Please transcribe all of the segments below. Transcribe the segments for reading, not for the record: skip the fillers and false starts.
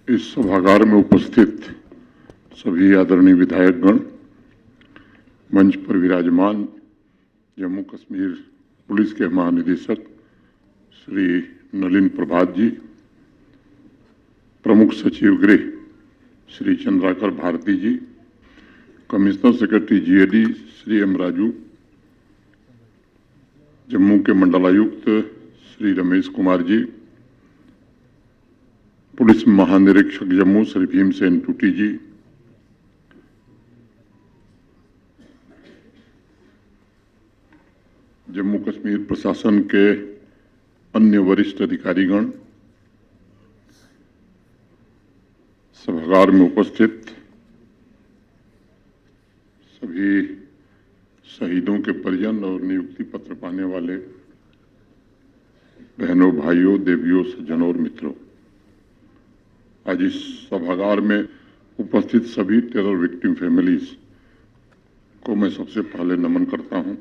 इस सभागार में उपस्थित सभी आदरणीय विधायकगण, मंच पर विराजमान जम्मू कश्मीर पुलिस के महानिदेशक श्री नलिन प्रभात जी, प्रमुख सचिव गृह Shri Chandrakar Bharti ji, commissioner secretary GAD Shri M Raju, Jammu के मंडलायुक्त श्री रमेश कुमार जी, पुलिस महानिरीक्षक जम्मू श्री भीमसेन टूटी जी, जम्मू कश्मीर प्रशासन के अन्य वरिष्ठ अधिकारीगण, सभागार में उपस्थित सभी शहीदों के परिजन और नियुक्ति पत्र पाने वाले बहनों, भाइयों, देवियों, सज्जनों और मित्रों, आज इस सभागार में उपस्थित सभी टेरर विक्टिम फैमिलीज को मैं सबसे पहले नमन करता हूं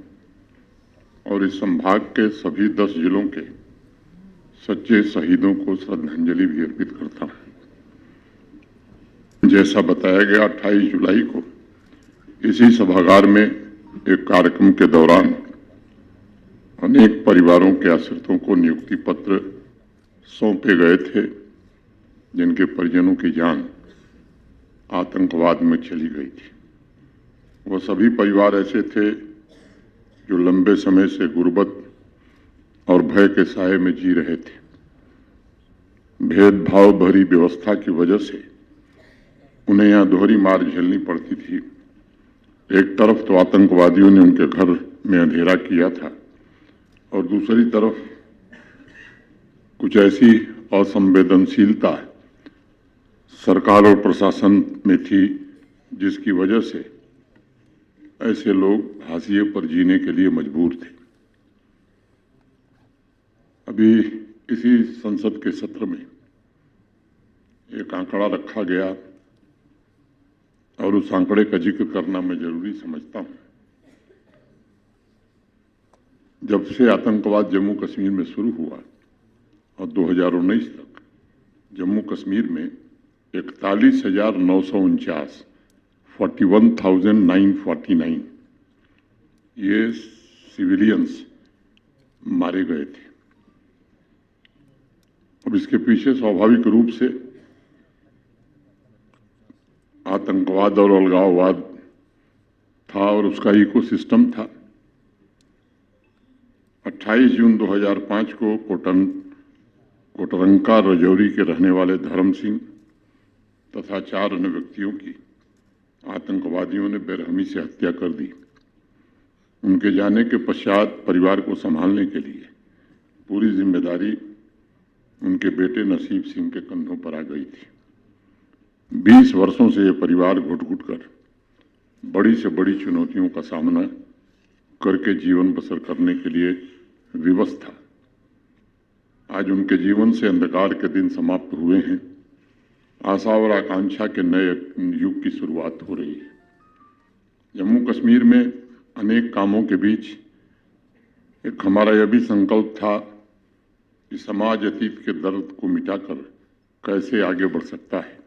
और इस संभाग के सभी 10 जिलों के सच्चे शहीदों को श्रद्धांजलि भी अर्पित करता हूं। जैसा बताया गया, 28 जुलाई को इसी सभागार में एक कार्यक्रम के दौरान अनेक परिवारों के आश्रितों को नियुक्ति पत्र सौंपे गए थे, जिनके परिजनों की जान आतंकवाद में चली गई थी। वह सभी परिवार ऐसे थे जो लंबे समय से गुर्बत और भय के साए में जी रहे थे। भेदभाव भरी व्यवस्था की वजह से उन्हें यहाँ दोहरी मार झेलनी पड़ती थी। एक तरफ तो आतंकवादियों ने उनके घर में अंधेरा किया था और दूसरी तरफ कुछ ऐसी असंवेदनशीलता सरकार और प्रशासन में थी जिसकी वजह से ऐसे लोग हाशिए पर जीने के लिए मजबूर थे। अभी इसी संसद के सत्र में एक आंकड़ा रखा गया और उस आंकड़े का जिक्र करना मैं जरूरी समझता हूं। जब से आतंकवाद जम्मू कश्मीर में शुरू हुआ और 2019 तक जम्मू कश्मीर में 41,949 41,949 ये सिविलियंस मारे गए थे। अब इसके पीछे स्वाभाविक रूप से आतंकवाद और अलगाववाद था और उसका इकोसिस्टम था। 28 जून 2005 को कोटरंका रजौरी के रहने वाले धर्म सिंह तथा 4 अन्य व्यक्तियों की आतंकवादियों ने बेरहमी से हत्या कर दी। उनके जाने के पश्चात परिवार को संभालने के लिए पूरी जिम्मेदारी उनके बेटे नसीब सिंह के कंधों पर आ गई थी। 20 वर्षों से यह परिवार घुट-घुट कर बड़ी से बड़ी चुनौतियों का सामना करके जीवन बसर करने के लिए विवश था। आज उनके जीवन से अंधकार के दिन समाप्त हुए हैं। आशा और आकांक्षा के नए युग की शुरुआत हो रही है। जम्मू कश्मीर में अनेक कामों के बीच एक हमारा यह भी संकल्प था कि समाज अतीत के दर्द को मिटाकर कैसे आगे बढ़ सकता है।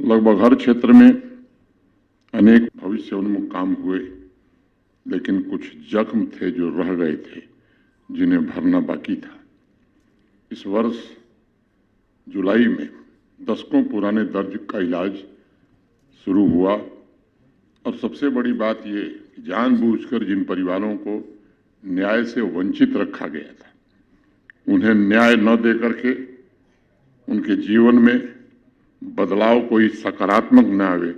लगभग हर क्षेत्र में अनेक भविष्योन्मुख काम हुए, लेकिन कुछ जख्म थे जो रह गए थे, जिन्हें भरना बाकी था। इस वर्ष जुलाई में दशकों पुराने दर्द का इलाज शुरू हुआ और सबसे बड़ी बात ये कि जानबूझकर जिन परिवारों को न्याय से वंचित रखा गया था, उन्हें न्याय न देकर के उनके जीवन में बदलाव कोई सकारात्मक न आवे,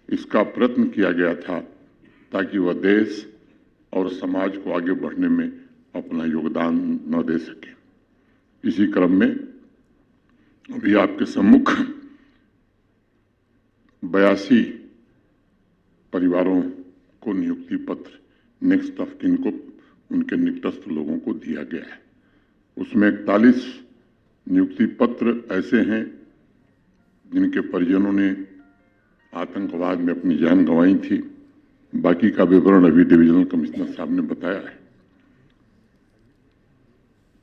इसका प्रयत्न किया गया था ताकि वह देश और समाज को आगे बढ़ने में अपना योगदान न दे सके। इसी क्रम में अभी आपके सम्मुख 82 परिवारों को नियुक्ति पत्र नेक्स्ट ऑफ किन को उनके निकटस्थ लोगों को दिया गया है। उसमें 41 नियुक्ति पत्र ऐसे हैं जिनके परिजनों ने आतंकवाद में अपनी जान गंवाई थी। बाकी का विवरण अभी डिविजनल कमिश्नर साहब ने बताया है।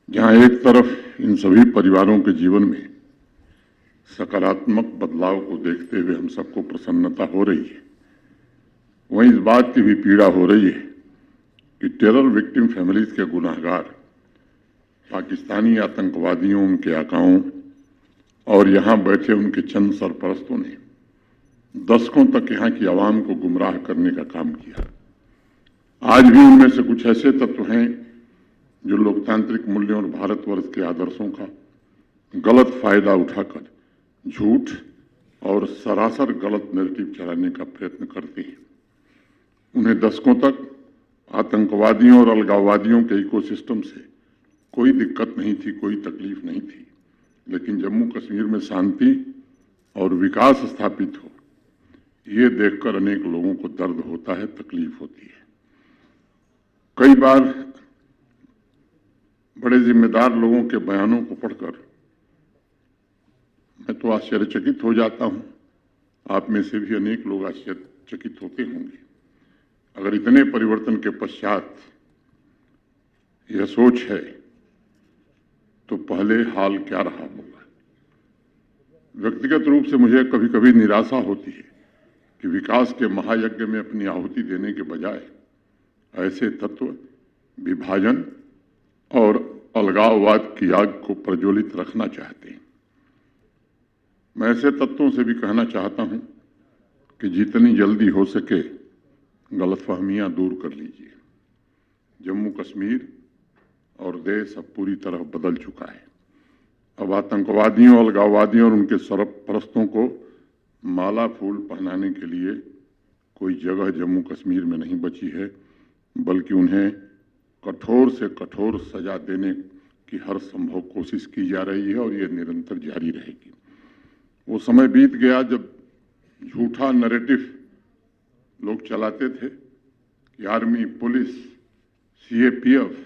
जहां एक तरफ इन सभी परिवारों के जीवन में सकारात्मक बदलाव को देखते हुए हम सबको प्रसन्नता हो रही है, वहीं इस बात की भी पीड़ा हो रही है कि टेरर विक्टिम फैमिलीज के गुनाहगार पाकिस्तानी आतंकवादियों, उनके आकाओं और यहां बैठे उनके चंद सरपरस्तों ने दशकों तक यहां की आवाम को गुमराह करने का काम किया। आज भी उनमें से कुछ ऐसे तत्व हैं जो लोकतांत्रिक मूल्यों और भारतवर्ष के आदर्शों का गलत फायदा उठाकर झूठ और सरासर गलत नैरेटिव चलाने का प्रयत्न करते हैं। उन्हें दशकों तक आतंकवादियों और अलगाववादियों के इकोसिस्टम से कोई दिक्कत नहीं थी, कोई तकलीफ नहीं थी, लेकिन जम्मू कश्मीर में शांति और विकास स्थापित हो, ये देखकर अनेक लोगों को दर्द होता है, तकलीफ होती है। कई बार बड़े जिम्मेदार लोगों के बयानों को पढ़कर मैं तो आश्चर्यचकित हो जाता हूं। आप में से भी अनेक लोग आश्चर्यचकित होते होंगे। अगर इतने परिवर्तन के पश्चात यह सोच है तो पहले हाल क्या रहा होगा। व्यक्तिगत रूप से मुझे कभी कभी निराशा होती है कि विकास के महायज्ञ में अपनी आहुति देने के बजाय ऐसे तत्व विभाजन और अलगाववाद की आग को प्रज्वलित रखना चाहते हैं। मैं ऐसे तत्वों से भी कहना चाहता हूं कि जितनी जल्दी हो सके गलतफहमियां दूर कर लीजिए। जम्मू कश्मीर और देश अब पूरी तरह बदल चुका है। अब आतंकवादियों, अलगाववादियों और उनके सरपरस्तों को माला फूल पहनाने के लिए कोई जगह जम्मू कश्मीर में नहीं बची है, बल्कि उन्हें कठोर से कठोर सजा देने की हर संभव कोशिश की जा रही है और ये निरंतर जारी रहेगी। वो समय बीत गया जब झूठा नैरेटिव लोग चलाते थे कि आर्मी, पुलिस, सीएपीएफ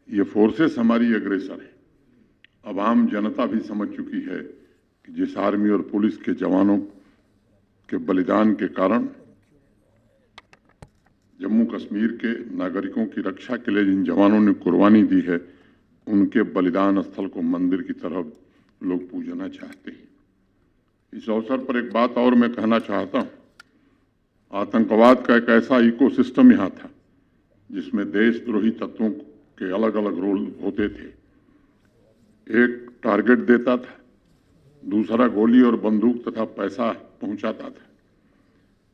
ये फोर्सेस हमारी एग्रेसर है। अब आम जनता भी समझ चुकी है कि जिस आर्मी और पुलिस के जवानों के बलिदान के कारण जम्मू कश्मीर के नागरिकों की रक्षा के लिए जिन जवानों ने कुर्बानी दी है, उनके बलिदान स्थल को मंदिर की तरह लोग पूजना चाहते हैं। इस अवसर पर एक बात और मैं कहना चाहता हूं। आतंकवाद का एक ऐसा इकोसिस्टम यहां था जिसमें देशद्रोही तत्वों के अलग अलग रोल होते थे। एक टारगेट देता था, दूसरा गोली और बंदूक तथा पैसा पहुंचाता था,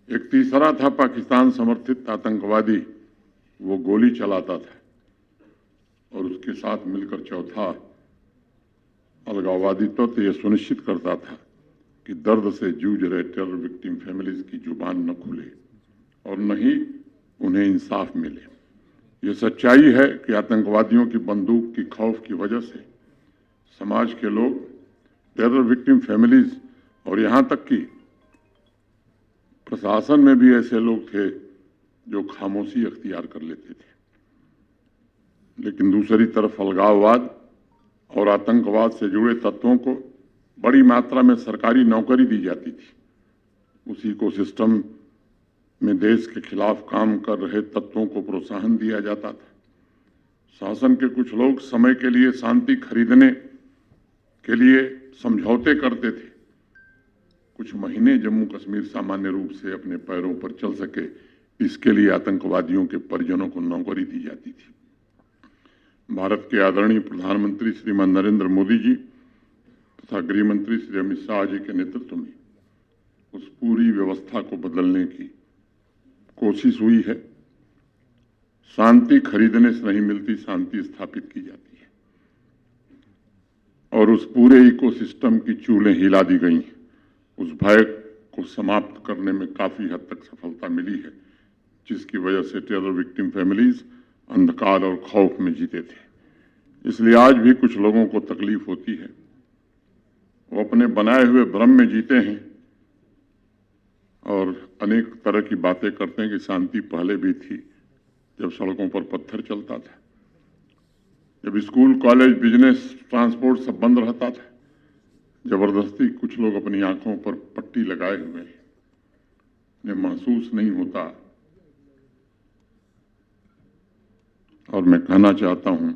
एक तीसरा था पाकिस्तान समर्थित आतंकवादी, वो गोली चलाता था, और उसके साथ मिलकर चौथा अलगाववादी तत्व यह सुनिश्चित करता था कि दर्द से जूझ रहे टेरर विक्टिम फैमिलीज की जुबान न खुले और न ही उन्हें इंसाफ मिले। ये सच्चाई है कि आतंकवादियों की बंदूक की खौफ की वजह से समाज के लोग, टेरर विक्टिम फैमिलीज और यहां तक कि प्रशासन में भी ऐसे लोग थे जो खामोशी अख्तियार कर लेते थे। लेकिन दूसरी तरफ अलगाववाद और आतंकवाद से जुड़े तत्वों को बड़ी मात्रा में सरकारी नौकरी दी जाती थी। उसी को सिस्टम में देश के खिलाफ काम कर रहे तत्वों को प्रोत्साहन दिया जाता था। शासन के कुछ लोग समय के लिए शांति खरीदने के लिए समझौते करते थे। कुछ महीने जम्मू कश्मीर सामान्य रूप से अपने पैरों पर चल सके, इसके लिए आतंकवादियों के परिजनों को नौकरी दी जाती थी। भारत के आदरणीय प्रधानमंत्री श्रीमान नरेंद्र मोदी जी तथा गृह मंत्री श्री अमित शाह जी के नेतृत्व में उस पूरी व्यवस्था को बदलने की कोशिश हुई है। शांति खरीदने से नहीं मिलती, शांति स्थापित की जाती है, और उस पूरे इकोसिस्टम की चूलें हिला दी गई हैं। उस भय को समाप्त करने में काफी हद तक सफलता मिली है, जिसकी वजह से टेरर विक्टिम फैमिलीज अंधकार और खौफ में जीते थे। इसलिए आज भी कुछ लोगों को तकलीफ होती है। वो अपने बनाए हुए भ्रम में जीते हैं और अनेक तरह की बातें करते हैं कि शांति पहले भी थी, जब सड़कों पर पत्थर चलता था, जब स्कूल, कॉलेज, बिजनेस, ट्रांसपोर्ट सब बंद रहता था। जबरदस्ती कुछ लोग अपनी आंखों पर पट्टी लगाए हुए हैं, उन्हें महसूस नहीं होता। और मैं कहना चाहता हूं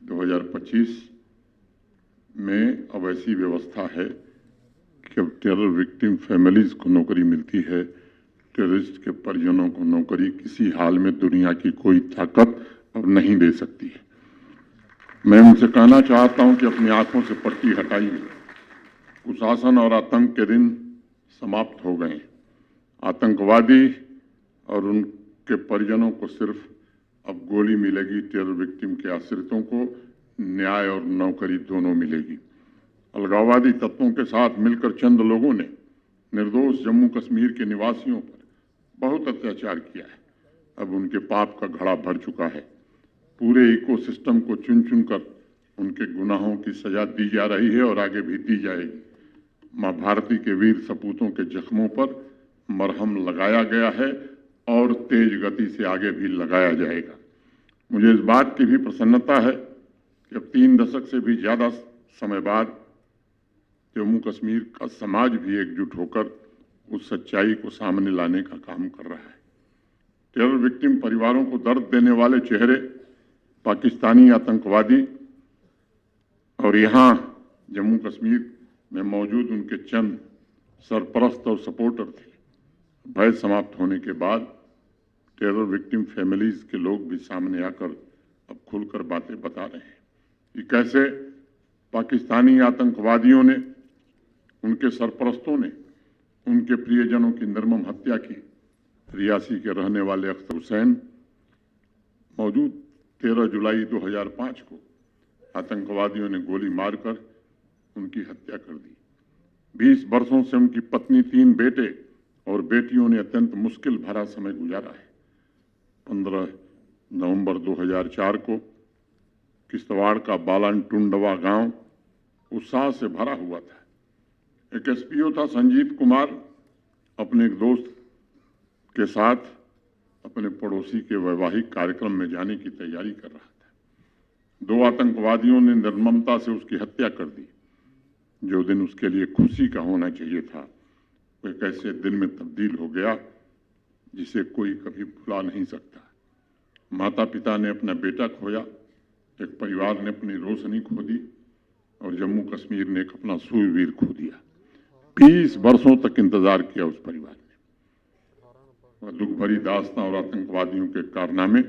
2025 में अब ऐसी व्यवस्था है कि अब टेरर विक्टिम फैमिलीज को नौकरी मिलती है। टेररिस्ट के परिजनों को नौकरी किसी हाल में दुनिया की कोई ताकत अब नहीं दे सकती है। मैं उनसे कहना चाहता हूं कि अपनी आंखों से पट्टी हटाइए। कुशासन और आतंक के दिन समाप्त हो गए। आतंकवादी और उनके परिजनों को सिर्फ अब गोली मिलेगी, टेरर विक्टिम के आश्रितों को न्याय और नौकरी दोनों मिलेगी। अलगाववादी तत्वों के साथ मिलकर चंद लोगों ने निर्दोष जम्मू कश्मीर के निवासियों पर बहुत अत्याचार किया है। अब उनके पाप का घड़ा भर चुका है। पूरे इकोसिस्टम को चुन चुनकर उनके गुनाहों की सजा दी जा रही है और आगे भी दी जाएगी। मां भारती के वीर सपूतों के जख्मों पर मरहम लगाया गया है और तेज गति से आगे भी लगाया जाएगा। मुझे इस बात की भी प्रसन्नता है कि अब 3 दशक से भी ज्यादा समय बाद जम्मू कश्मीर का समाज भी एकजुट होकर उस सच्चाई को सामने लाने का काम कर रहा है। टेरर विक्टिम परिवारों को दर्द देने वाले चेहरे पाकिस्तानी आतंकवादी और यहाँ जम्मू कश्मीर में मौजूद उनके चंद सरपरस्त और सपोर्टर थे। भय समाप्त होने के बाद टेरर विक्टिम फैमिलीज के लोग भी सामने आकर अब खुलकर बातें बता रहे हैं कि कैसे पाकिस्तानी आतंकवादियों ने, उनके सरपरस्तों ने उनके प्रियजनों की निर्मम हत्या की। रियासी के रहने वाले अख्तर हुसैन मौजूद 13 जुलाई 2005 को आतंकवादियों ने गोली मारकर उनकी हत्या कर दी। 20 वर्षों से उनकी पत्नी, 3 बेटे और बेटियों ने अत्यंत मुश्किल भरा समय गुजारा है। 15 नवंबर 2004 को किश्तवाड़ का बालन टुंडवा गांव उत्साह से भरा हुआ था। एक एसपीओ था संजीव कुमार, अपने एक दोस्त के साथ अपने पड़ोसी के वैवाहिक कार्यक्रम में जाने की तैयारी कर रहा था। 2 आतंकवादियों ने निर्ममता से उसकी हत्या कर दी। जो दिन उसके लिए खुशी का होना चाहिए था, वह एक ऐसे दिन में तब्दील हो गया जिसे कोई कभी भुला नहीं सकता। माता पिता ने अपना बेटा खोया, एक परिवार ने अपनी रोशनी खो दी और जम्मू कश्मीर ने एक अपना सूरवीर खो दिया। 20 वर्षों तक इंतजार किया उस परिवार ने। दुख भरी दास्तां और आतंकवादियों के कारनामे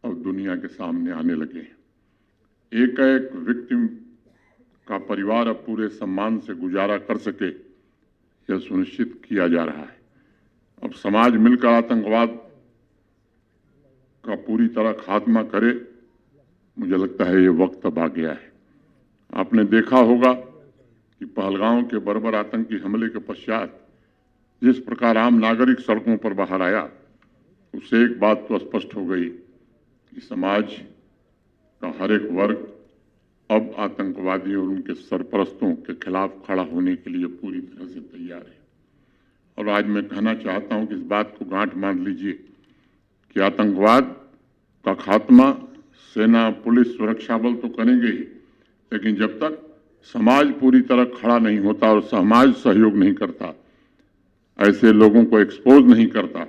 अब दुनिया के सामने आने लगे हैं। एक एक विक्टिम का परिवार अब पूरे सम्मान से गुजारा कर सके, यह सुनिश्चित किया जा रहा है। अब समाज मिलकर आतंकवाद का पूरी तरह खात्मा करे। मुझे लगता है ये वक्त अब आ गया है। आपने देखा होगा कि पहलगांव के बर्बर आतंकी हमले के पश्चात जिस प्रकार आम नागरिक सड़कों पर बाहर आया, उससे एक बात तो स्पष्ट हो गई कि समाज का हर एक वर्ग अब आतंकवादियों और उनके सरपरस्तों के खिलाफ खड़ा होने के लिए पूरी तरह से तैयार है। और आज मैं कहना चाहता हूं कि इस बात को गांठ बांध लीजिए कि आतंकवाद का खात्मा सेना, पुलिस, सुरक्षा बल तो करेंगे ही, लेकिन जब तक समाज पूरी तरह खड़ा नहीं होता और समाज सहयोग नहीं करता, ऐसे लोगों को एक्सपोज नहीं करता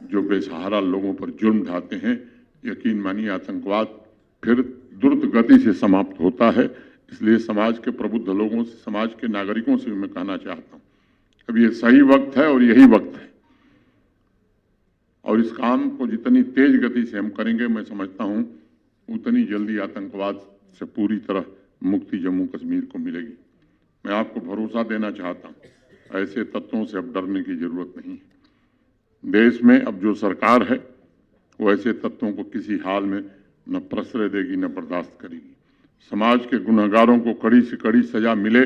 जो बेसहारा लोगों पर जुर्म ढाते हैं, यकीन मानिए आतंकवाद फिर द्रुत गति से समाप्त होता है। इसलिए समाज के प्रबुद्ध लोगों से, समाज के नागरिकों से भी मैं कहना चाहता हूं, अब ये सही वक्त है और यही वक्त है। और इस काम को जितनी तेज गति से हम करेंगे, मैं समझता हूं उतनी जल्दी आतंकवाद से पूरी तरह मुक्ति जम्मू कश्मीर को मिलेगी। मैं आपको भरोसा देना चाहता हूं, ऐसे तत्वों से अब डरने की जरूरत नहीं है। देश में अब जो सरकार है वो ऐसे तत्वों को किसी हाल में न प्रश्रय देगी न बर्दाश्त करेगी। समाज के गुनहगारों को कड़ी से कड़ी सजा मिले,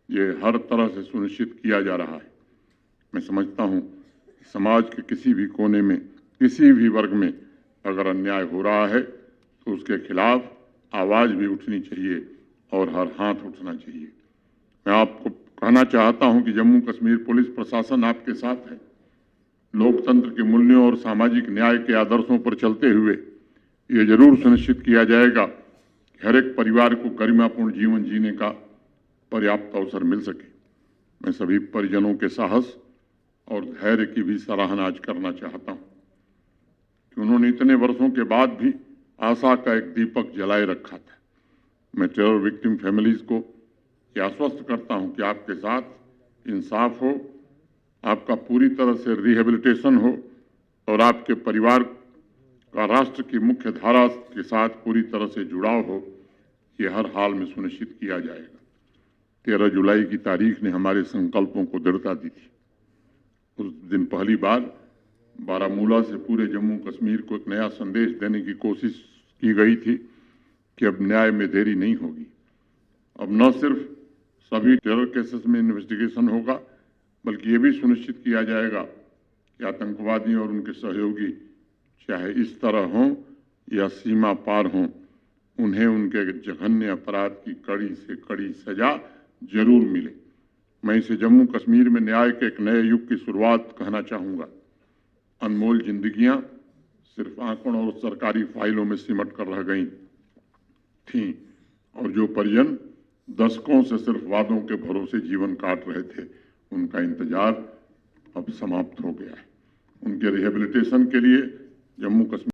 ये हर तरह से सुनिश्चित किया जा रहा है। मैं समझता हूं समाज के किसी भी कोने में, किसी भी वर्ग में अगर अन्याय हो रहा है तो उसके खिलाफ आवाज भी उठनी चाहिए और हर हाथ उठना चाहिए। मैं आपको कहना चाहता हूं कि जम्मू कश्मीर पुलिस प्रशासन आपके साथ है। लोकतंत्र के मूल्यों और सामाजिक न्याय के आदर्शों पर चलते हुए ये जरूर सुनिश्चित किया जाएगा कि हर एक परिवार को गरिमापूर्ण जीवन जीने का पर्याप्त अवसर मिल सके। मैं सभी परिजनों के साहस और धैर्य की भी सराहना आज करना चाहता हूं कि उन्होंने इतने वर्षों के बाद भी आशा का एक दीपक जलाए रखा था। मैं टेरर विक्टिम फैमिलीज को यह आश्वस्त करता हूं कि आपके साथ इंसाफ हो, आपका पूरी तरह से रिहेबिलिटेशन हो और आपके परिवार का राष्ट्र की मुख्य धारा के साथ पूरी तरह से जुड़ाव हो, ये हर हाल में सुनिश्चित किया जाएगा। 13 जुलाई की तारीख ने हमारे संकल्पों को दृढ़ता दी थी। उस दिन पहली बार बारामूला से पूरे जम्मू कश्मीर को एक नया संदेश देने की कोशिश की गई थी कि अब न्याय में देरी नहीं होगी। अब न सिर्फ सभी टेरर केसेस में इन्वेस्टिगेशन होगा, बल्कि ये भी सुनिश्चित किया जाएगा कि आतंकवादी और उनके सहयोगी चाहे इस तरह हों या सीमा पार हों, उन्हें उनके जघन्य अपराध की कड़ी से कड़ी सजा जरूर मिले। मैं इसे जम्मू कश्मीर में न्याय के एक नए युग की शुरुआत कहना चाहूँगा। अनमोल जिंदगियां सिर्फ आंकड़ों और सरकारी फाइलों में सिमट कर रह गई थीं और जो परिजन दशकों से सिर्फ वादों के भरोसे जीवन काट रहे थे, उनका इंतजार अब समाप्त हो गया है। उनके रिहेबिलिटेशन के लिए जम्मू कश्मीर